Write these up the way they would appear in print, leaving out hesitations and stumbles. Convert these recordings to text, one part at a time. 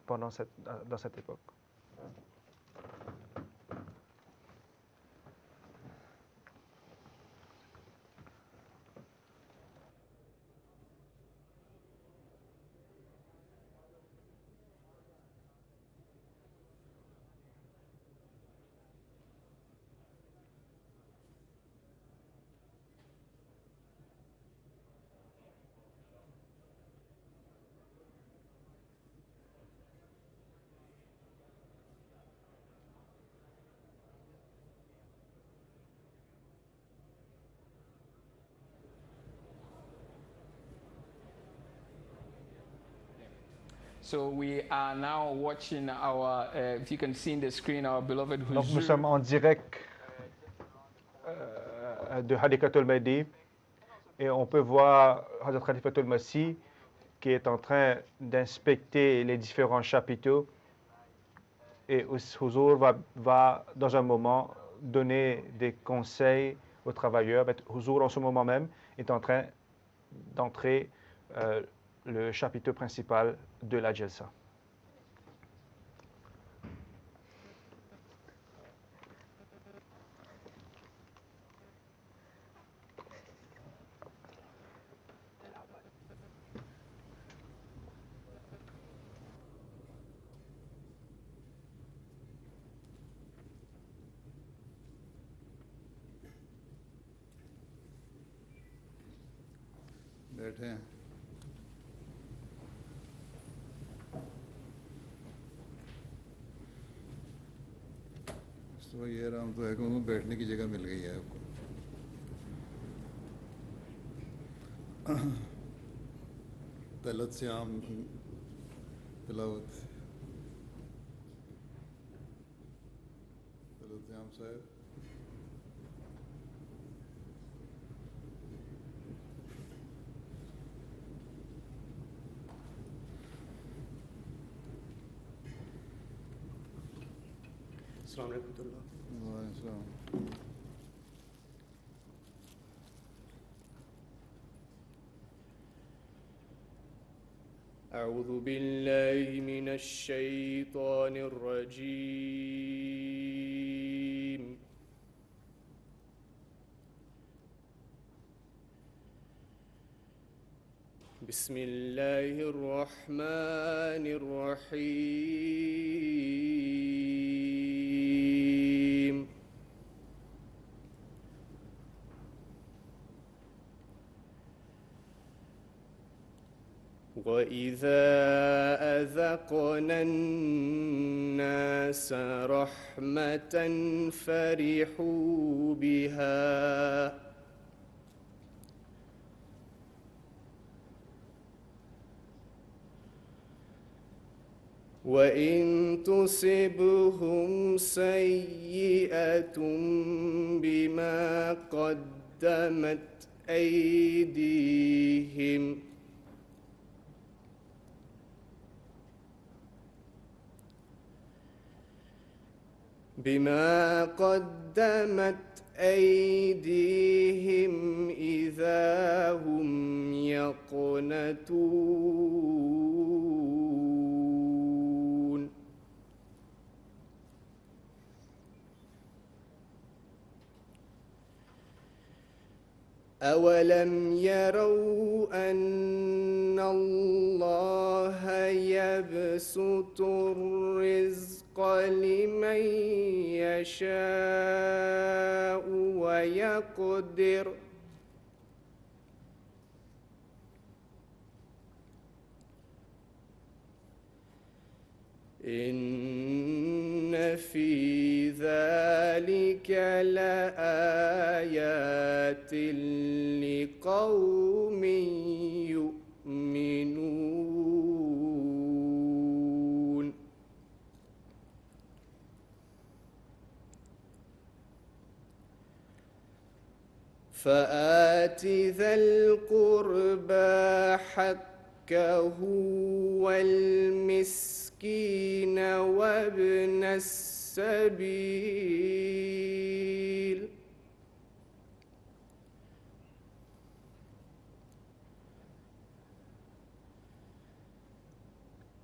dans cette époque. So we are now watching our, if you can see in the screen, our beloved Donc nous Huzur. sommes en direct de Hadikatul Mahdi et on peut voir Hazrat Khalifatul Masih qui est en train d'inspecter les différents chapiteaux et Huzur va dans un moment donner des conseils aux travailleurs. Huzur en ce moment même est en train d'entrer le chapiteau principal de la Jalsa. बैठे हैं तो ये आराम तो है कि उनको बैठने की जगह मिल गई है आपको तलत से आम तिलावत तलत से आम साहब अस्सलाम वालेकुम। أعوذ بالله من الشيطان الرجيم. بسم الله الرحمن الرحيم. وإذا أذقنا الناس رحمة فرحوا بها وإن تصبهم سيئة بما قدمت أيديهم إذا هم يقنطون أولم يروا أن الله يبسط الرزق لمن يشاء ويقدر إن في ذلك لآيات لقوم يؤمنون فآت ذا القربى حقه والمسكين وابن السبيل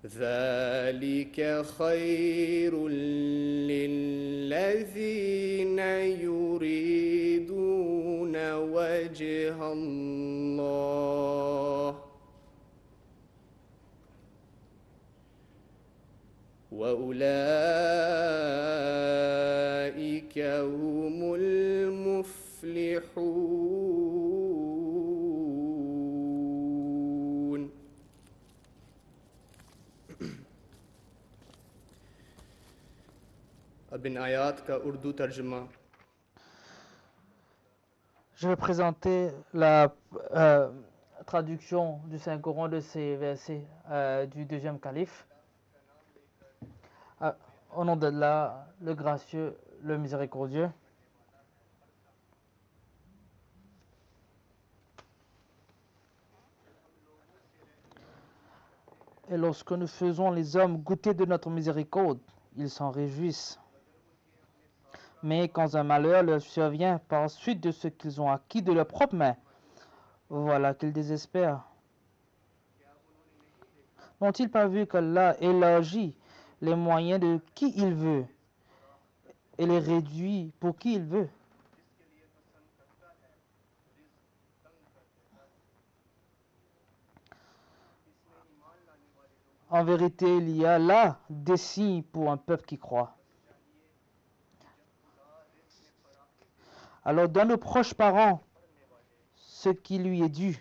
ذلك خير للذين يريدون وجه الله وأولئك هم المفلحون. अब इन आयात का उर्दू तर्जुमा Je vais présenter la traduction du Saint-Coran de ces versets du deuxième calife. Au nom d'Allah, le gracieux, le miséricordieux. Et lorsque nous faisons les hommes goûter de notre miséricorde, ils s'en réjouissent. Mais quand un malheur leur survient par suite de ce qu'ils ont acquis de leurs propres mains, voilà qu'ils désespèrent. N'ont-ils pas vu qu'Allah élargit les moyens de qui il veut et les réduit pour qui il veut? En vérité, il y a là des signes pour un peuple qui croit. Alors donne aux proches parents ce qui lui est dû,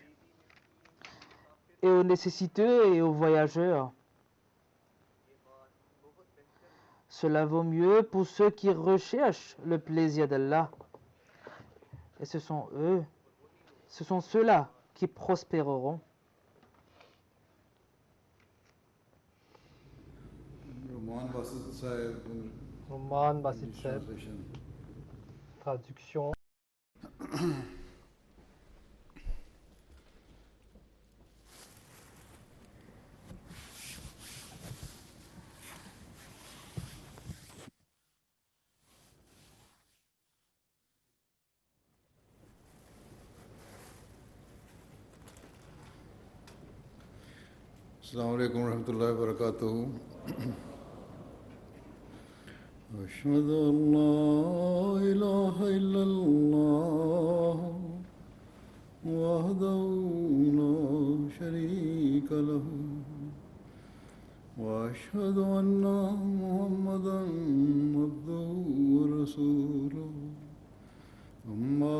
et aux nécessiteux et aux voyageurs. Cela vaut mieux pour ceux qui recherchent le plaisir d'Allah. Et ce sont ceux-là qui prospéreront. Roman Basit Saib, traduction. अस्सलामु अलैकुम रहमतुल्लाहि व बरकातुहू अशहदु अल्ला इलाहा इल्लल्लाह वहदहू ला शरीका लहू व अशहदु अन्ना मुहम्मदन अब्दुहू व रसूलुहू अम्मा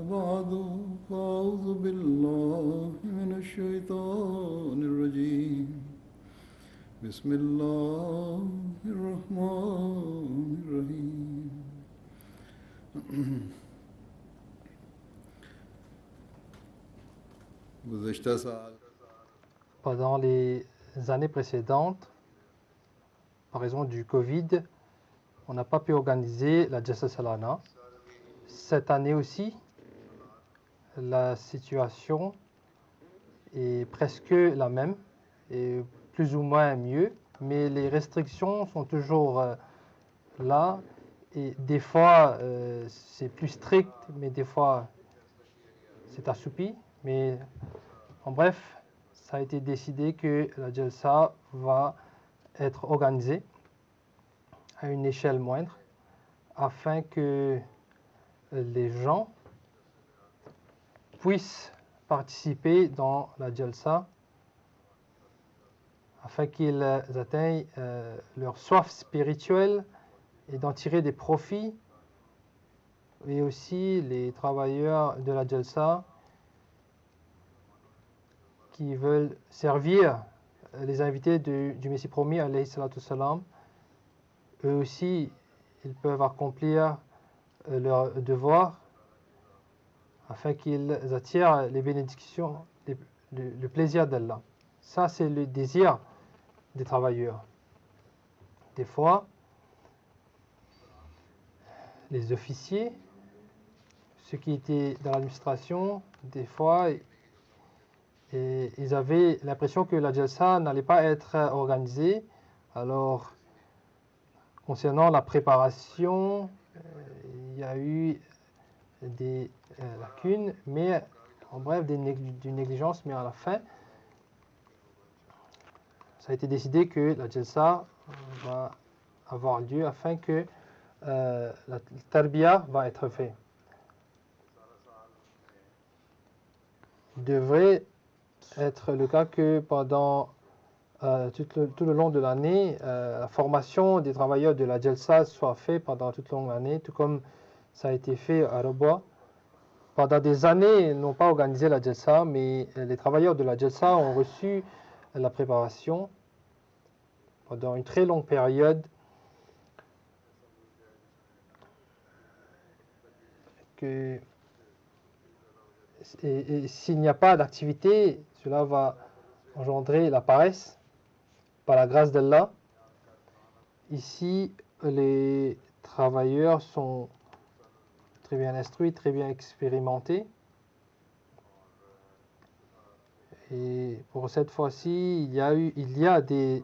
बादु फ़अऊज़ु बिल्लाहि मिनश शैतानिर रजीम बिस्मिल्लाहिर रहमानिर रहीम गुज़िश्ता साल Pendant les années précédentes, par raison du Covid, on n'a pas pu organiser la Jalsa Salana. Cette année aussi, la situation est presque la même, et plus ou moins mieux, mais les restrictions sont toujours là, et des fois c'est plus strict, mais des fois c'est assoupi. Mais en bref, ça a été décidé que la Jalsa va être organisée à une échelle moindre, afin que les gens puissent participer dans la Jalsa, afin qu'ils atteignent leur soif spirituelle et d'en tirer des profits, et aussi les travailleurs de la Jalsa qui veulent servir les invités du Messie promis, alayhi salatu salam. Eux aussi, ils peuvent accomplir leur devoir afin qu'ils attirent les bénédictions, le plaisir d'Allah. Ça, c'est le désir des travailleurs. Des fois, les officiers, ceux qui étaient dans l'administration, des fois, ils avaient l'impression que la Jalsa n'allait pas être organisée. Alors, concernant la préparation, il y a eu des lacunes, mais en bref, d'une négligence, mais à la fin, ça a été décidé que la Jalsa va avoir lieu afin que la tarbiya va être fait. Il devrait être le cas que pendant tout le long de l'année, la formation des travailleurs de la Jalsa soit faite pendant toute l'année, tout comme ça a été fait à Rebois. Pendant des années, ils n'ont pas organisé la Jalsa, mais les travailleurs de la Jalsa ont reçu la préparation pendant une très longue période. Et s'il n'y a pas d'activité, cela va engendrer la paresse par la grâce d'Allah. Ici, les travailleurs sont très bien instruits, très bien expérimentés. Et pour cette fois-ci, il y a des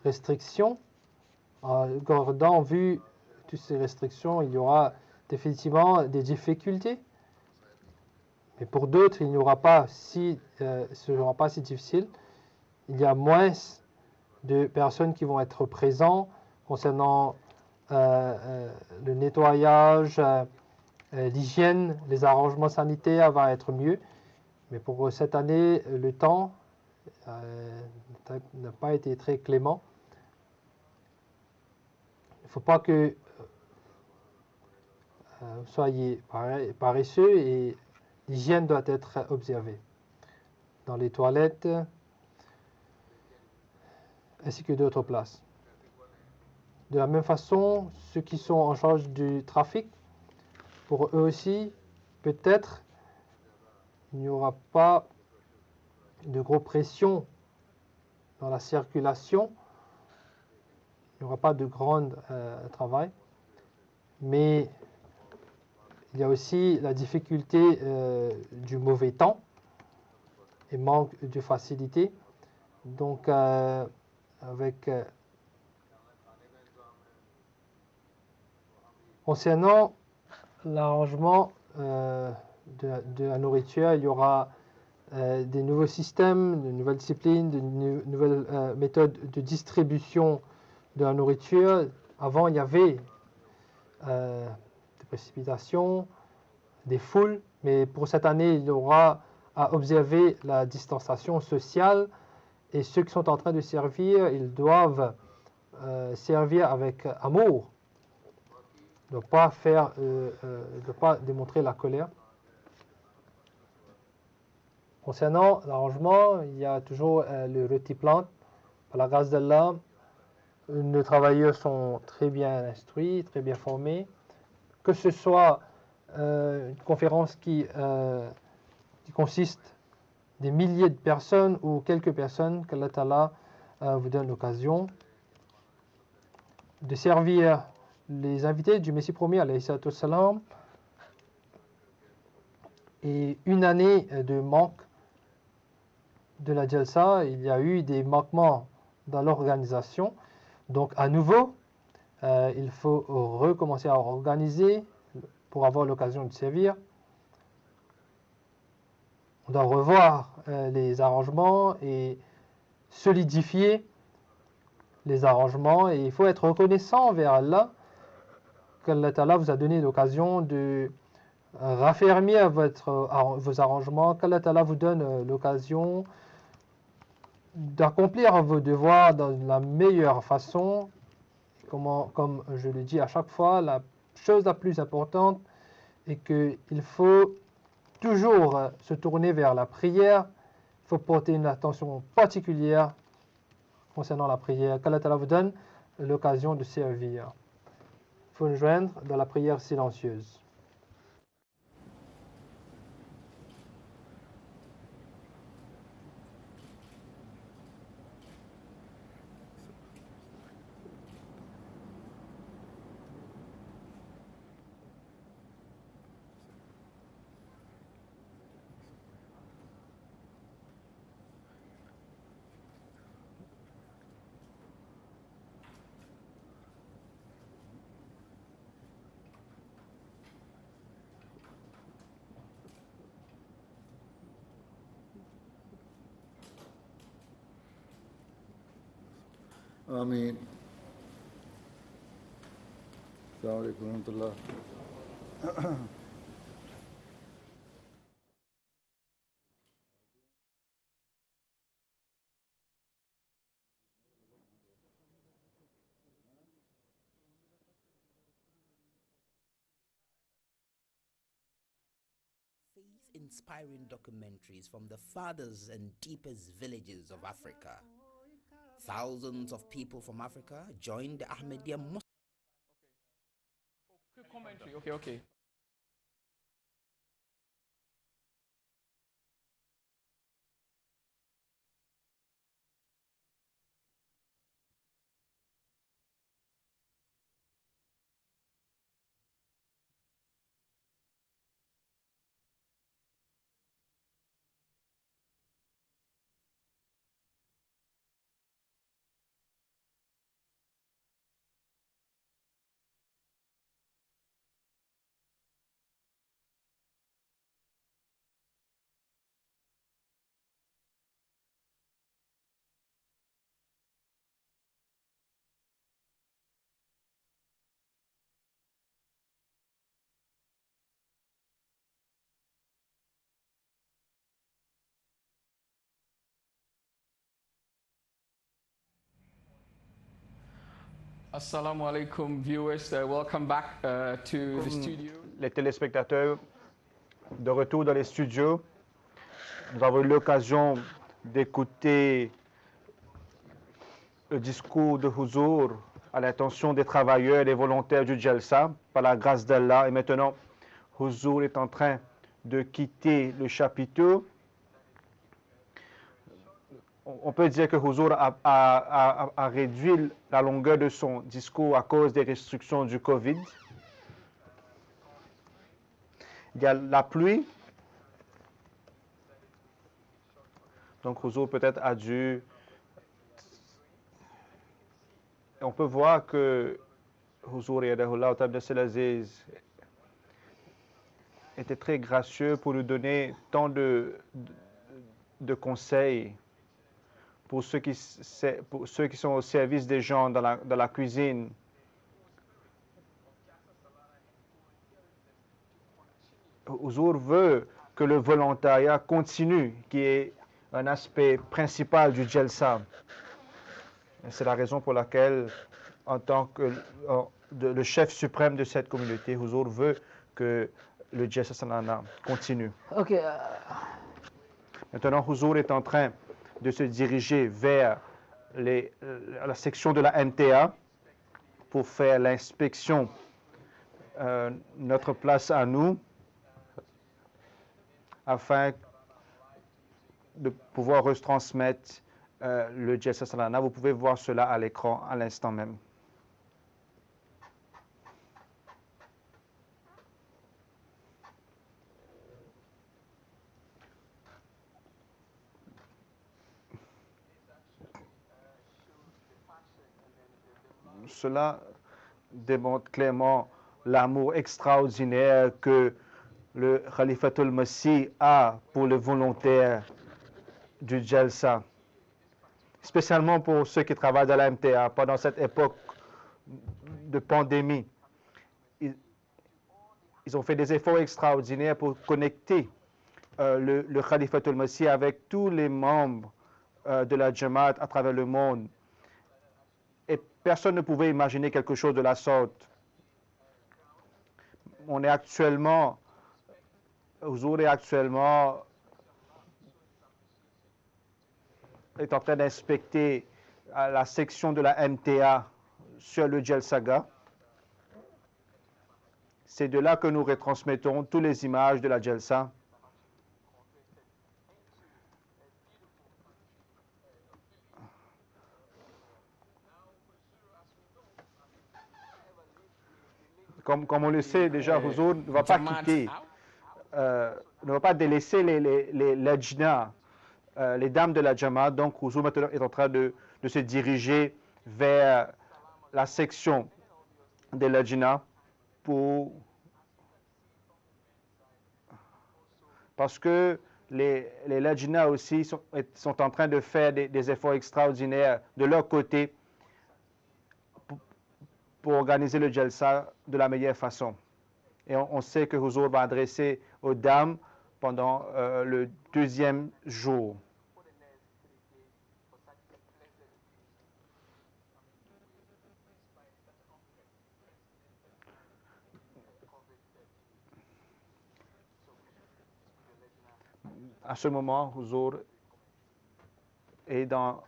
restrictions. En gardant vu toutes ces restrictions, il y aura définitivement des difficultés. Mais pour d'autres, ce ne sera pas si difficile. Il y a moins de personnes qui vont être présentes concernant le nettoyage, l'hygiène, les arrangements sanitaires va être mieux. Mais pour cette année, le temps n'a pas été très clément. Il ne faut pas que vous soyez paresseux et l'hygiène doit être observée dans les toilettes ainsi que d'autres places. De la même façon, ceux qui sont en charge du trafic, pour eux aussi, peut-être, il n'y aura pas de grosse pression dans la circulation, il n'y aura pas de grand travail, mais il y a aussi la difficulté du mauvais temps et manque de facilité. Donc, concernant l'arrangement de la nourriture, il y aura des nouveaux systèmes, de nouvelles disciplines, de nouvelles méthodes de distribution de la nourriture. Avant, il y avait des précipitations, des foules, mais pour cette année, il y aura à observer la distanciation sociale et ceux qui sont en train de servir, ils doivent servir avec amour. Ne pas démontrer la colère. Concernant l'arrangement, il y a toujours le rôti plante. Par la grâce d'Allah, nos travailleurs sont très bien instruits, très bien formés. Que ce soit une conférence qui consiste des milliers de personnes ou quelques personnes, qu'Allah Ta'ala vous donne l'occasion de servir les invités du Messie promis, alayhi salatu wassalam, et une année de manque de la Jalsa, il y a eu des manquements dans l'organisation. Donc à nouveau, il faut recommencer à organiser pour avoir l'occasion de servir. On doit revoir les arrangements et solidifier les arrangements. Et il faut être reconnaissant envers Allah qu'Allah Ta'ala vous a donné l'occasion de raffermir vos arrangements, qu'Allah Ta'ala vous donne l'occasion d'accomplir vos devoirs dans la meilleure façon. Comme je le dis à chaque fois, la chose la plus importante est qu'il faut toujours se tourner vers la prière. Il faut porter une attention particulière concernant la prière. Qu'Allah Ta'ala vous donne l'occasion de servir. Il faut nous joindre dans la prière silencieuse. आमीन। अस्सलाम वालेकुम रहमतुल्लाह। Faith-inspiring documentaries from the farthest and deepest villages of Africa. Thousands of people from Africa joined the Ahmadiyya Muslim. Quick commentary. Okay. Assalamu alaikum viewers, welcome back to the studio. Les téléspectateurs, de retour dans les studios, nous avons eu l'occasion d'écouter le discours de Huzour à l'intention des travailleurs et des volontaires du Jalsa, par la grâce d'Allah. Et maintenant, Huzour est en train de quitter le chapiteau. On peut dire que Huzour a réduit la longueur de son discours à cause des restrictions du Covid. Il y a la pluie. Donc Huzour peut-être a dû... On peut voir que Huzour Yadahullah Ta'ala Aziz était très gracieux pour nous donner tant de conseils pour ceux qui sont au service des gens dans la cuisine. Huzour veut que le volontariat continue, qui est un aspect principal du Jalsa. C'est la raison pour laquelle, en tant que le chef suprême de cette communauté, Huzour veut que le Jalsa Salana continue. Ok. Maintenant, Huzour est en train de se diriger vers la section de la MTA pour faire l'inspection, notre place à nous, afin de pouvoir retransmettre le Jalsa Salana. Vous pouvez voir cela à l'écran à l'instant même. Cela démontre clairement l'amour extraordinaire que le Khalifatul Masih a pour les volontaires du Jalsa, spécialement pour ceux qui travaillent dans la MTA pendant cette époque de pandémie. Ils ont fait des efforts extraordinaires pour connecter le Khalifatul Masih avec tous les membres de la Jamaat à travers le monde. Et personne ne pouvait imaginer quelque chose de la sorte. Huzour est actuellement en train d'inspecter la section de la MTA sur le Jalsaga. C'est de là que nous retransmettons toutes les images de la Jalsa. Comme on le sait déjà, Huzour ne va pas quitter, ne va pas délaisser les Lajna, les dames de la Jamaat. Donc Huzour maintenant est en train de se diriger vers la section des Lajna parce que les Lajna aussi sont en train de faire des efforts extraordinaires de leur côté pour organiser le Jalsa de la meilleure façon. Et on sait que Huzur va adresser aux dames pendant le deuxième jour. À ce moment, Huzur est dans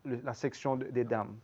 la section des dames.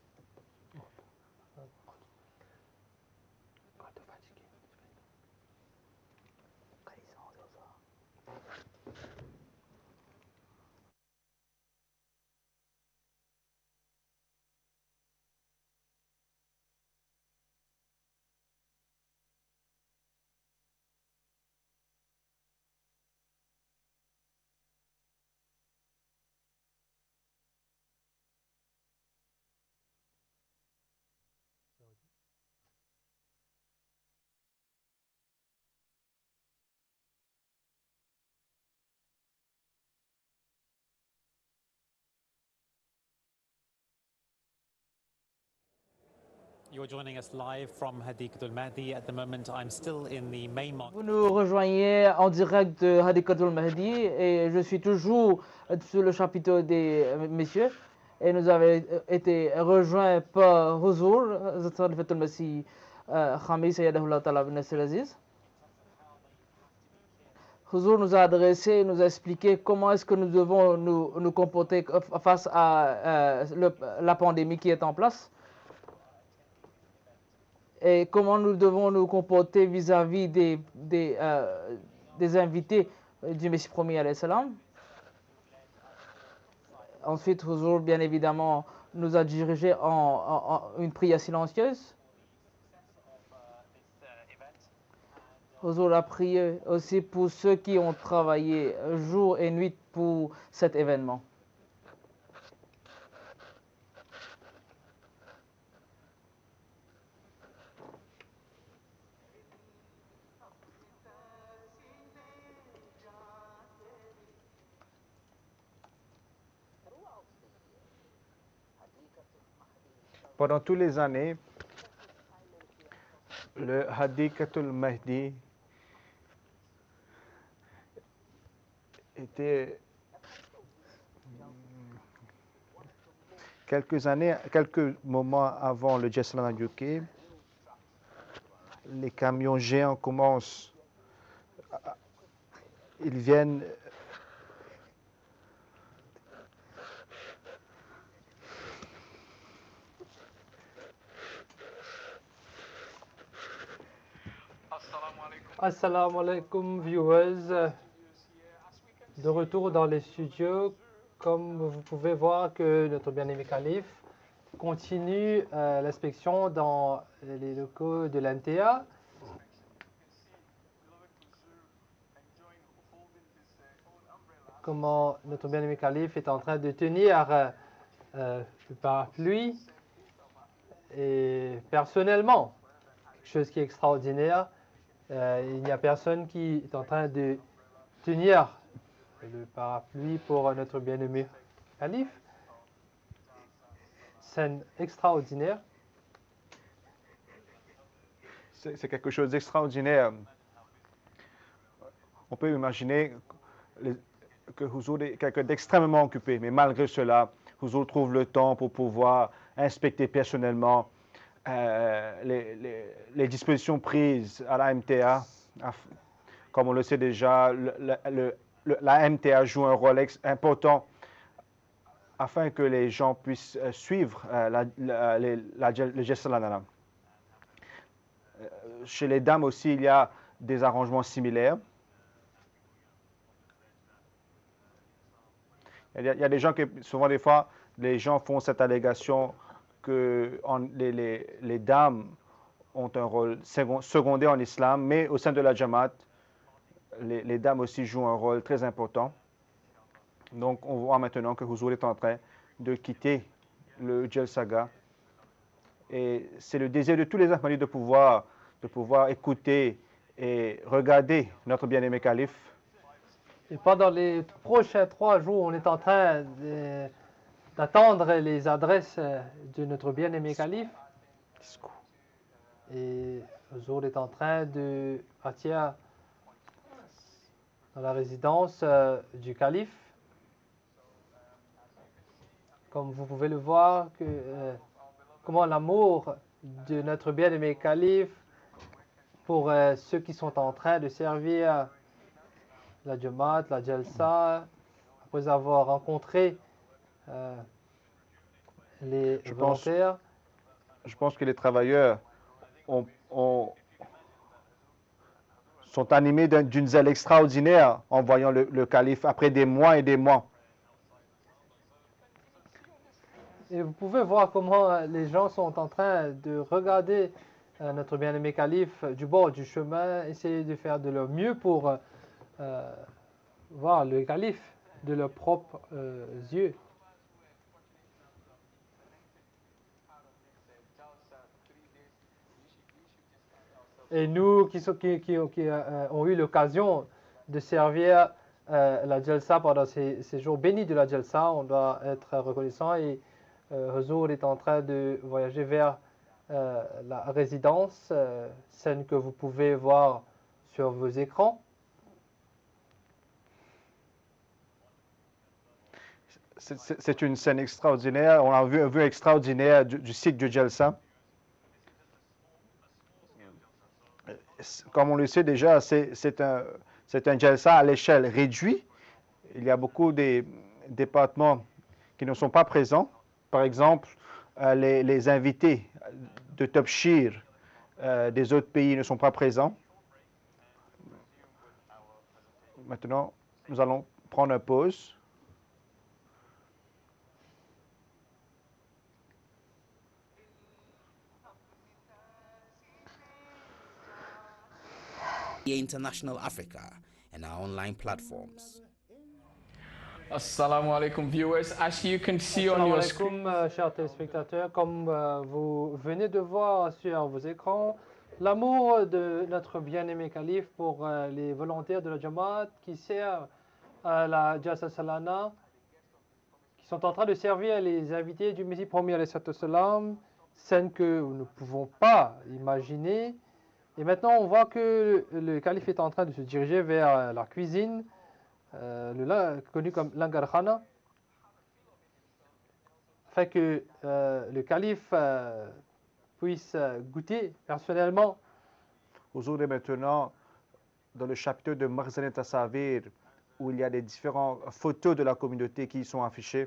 You're joining us live from Hadiqat al-Mahdi. At the moment, I'm still in the main market. Vous nous rejoignez en direct de Hadiqat al-Mahdi et je suis toujours sur le chapiteau des messieurs. Et nous avons été rejoints par Huzur, Khalifat al-Masih Khamis Sayyidahullah Ta'ala bin Nasir Aziz. Huzur nous a adressé, nous a expliqué comment est-ce que nous devons nous comporter face à la pandémie qui est en place. Et comment nous devons nous comporter vis-à-vis des invités du Messie promis alayhi salam. Ensuite, Huzur, bien évidemment, nous a dirigé en une prière silencieuse. Huzur a prié aussi pour ceux qui ont travaillé jour et nuit pour cet événement. Pendant toutes les années, le Hadiqat al-Mahdi était quelques moments avant le Jalsa UK. Les camions géants commencent, ils viennent Assalamu alaikum viewers, de retour dans les studios. Comme vous pouvez voir que notre bien-aimé calife continue l'inspection dans les locaux de l'MTA. Comment notre bien-aimé calife est en train de tenir le parapluie. Et personnellement, quelque chose qui est extraordinaire, il n'y a personne qui est en train de tenir le parapluie pour notre bien-aimé calife. Scène extraordinaire. C'est quelque chose d'extraordinaire. On peut imaginer que Huzur est quelqu'un d'extrêmement occupé, mais malgré cela, Huzur trouve le temps pour pouvoir inspecter personnellement les dispositions prises à la MTA. Comme on le sait déjà, la MTA joue un rôle important afin que les gens puissent suivre le Jalsa. Chez les dames aussi, il y a des arrangements similaires. Il y a des gens qui, souvent des fois, les gens font cette allégation que les dames ont un rôle secondaire en islam, mais au sein de la Jamaat, les dames aussi jouent un rôle très important. Donc, on voit maintenant que Huzur est en train de quitter le Jalsa. Et c'est le désir de tous les Ahmadis de pouvoir écouter et regarder notre bien-aimé calife. Et pendant les prochains 3 jours, on est en train d'attendre les adresses de notre bien-aimé calife. Et Huzur est en train de partir dans la résidence du calife. Comme vous pouvez le voir, comment l'amour de notre bien-aimé calife pour ceux qui sont en train de servir la Jamaat, la Jalsa, après avoir rencontré les volontaires. Je pense que les travailleurs sont animés d'une zèle extraordinaire en voyant le calife après des mois et des mois. Et vous pouvez voir comment les gens sont en train de regarder notre bien-aimé calife du bord du chemin, essayer de faire de leur mieux pour voir le calife de leurs propres yeux. Et nous qui ont eu l'occasion de servir la Jalsa pendant ces jours bénis de la Jalsa, on doit être reconnaissant. Et Huzur est en train de voyager vers la résidence, scène que vous pouvez voir sur vos écrans. C'est une scène extraordinaire. On a vu un vue extraordinaire du site du Jalsa. Comme on le sait déjà, c'est un Jalsa à l'échelle réduite. Il y a beaucoup de départements qui ne sont pas présents. Par exemple, les invités de Tobshir des autres pays ne sont pas présents. Maintenant, nous allons prendre une pause. International Africa and our online platforms. Assalamu alaikum viewers. As you can see on Assalamu your screen, alaikum, chers téléspectateurs. Comme vous venez de voir sur vos écrans, l'amour de notre bien-aimé calife pour les volontaires de la Jamaat qui servent à la Jalsa Salana, qui sont en train de servir les invités du Messie premier alayhi salam, scène que nous ne pouvons pas imaginer. Et maintenant, on voit que le calife est en train de se diriger vers la cuisine, connu comme Langar Khana, afin que le calife puisse goûter personnellement. Huzur est maintenant dans le chapitre de Makhzen et Tasavir, où il y a des différentes photos de la communauté qui y sont affichées.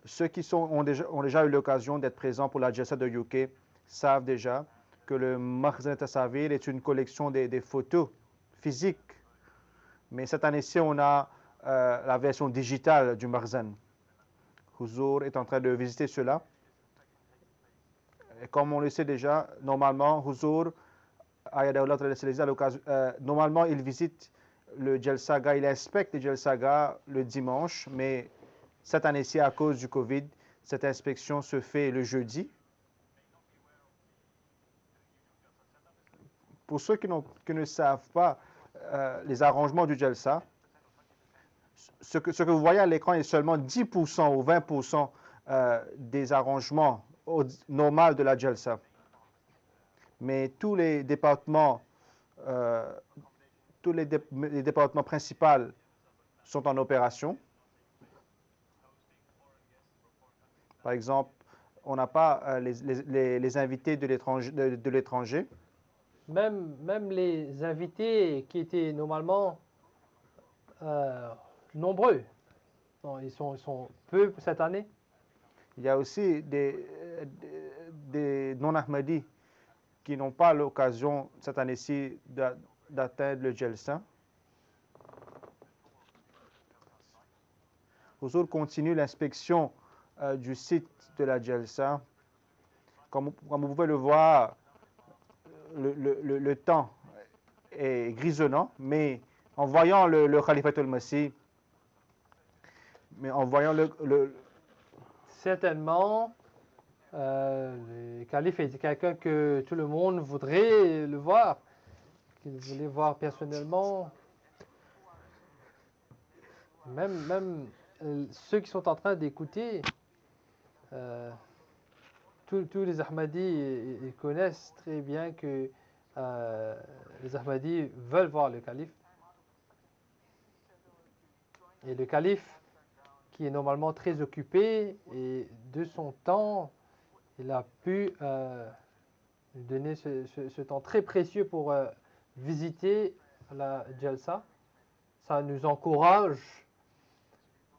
Ceux qui ont déjà eu l'occasion d'être présents pour la Jalsa de UK savent déjà que le Makhzen Tasavir est une collection des photos physiques. Mais cette année-ci, on a la version digitale du Makhzen. Huzur est en train de visiter cela. Et comme on le sait déjà, normalement, Huzur, normalement, il visite le Jalsaga, il inspecte le Jalsaga le dimanche, mais cette année-ci, à cause du Covid, cette inspection se fait le jeudi. Pour ceux qui ne savent pas les arrangements du Jalsa, ce que vous voyez à l'écran est seulement 10% ou 20% des arrangements normaux de la Jalsa. Mais tous les départements, les départements principaux sont en opération. Par exemple, on n'a pas les invités de l'étranger. Même les invités qui étaient normalement nombreux, ils sont peu cette année. Il y a aussi des non-Ahmadis qui n'ont pas l'occasion cette année-ci d'atteindre le Jalsa. Huzur continue l'inspection du site de la Jalsa. Comme vous pouvez le voir, le temps est grisonnant, mais en voyant le Khalifat al-Masih, certainement, le calife est quelqu'un que tout le monde voudrait le voir, qu'il voulait voir personnellement. Même ceux qui sont en train d'écouter tous les Ahmadis ils connaissent très bien que les Ahmadis veulent voir le calife. Et le calife, qui est normalement très occupé, et de son temps, il a pu lui donner ce temps très précieux pour visiter la Jalsa. Ça nous encourage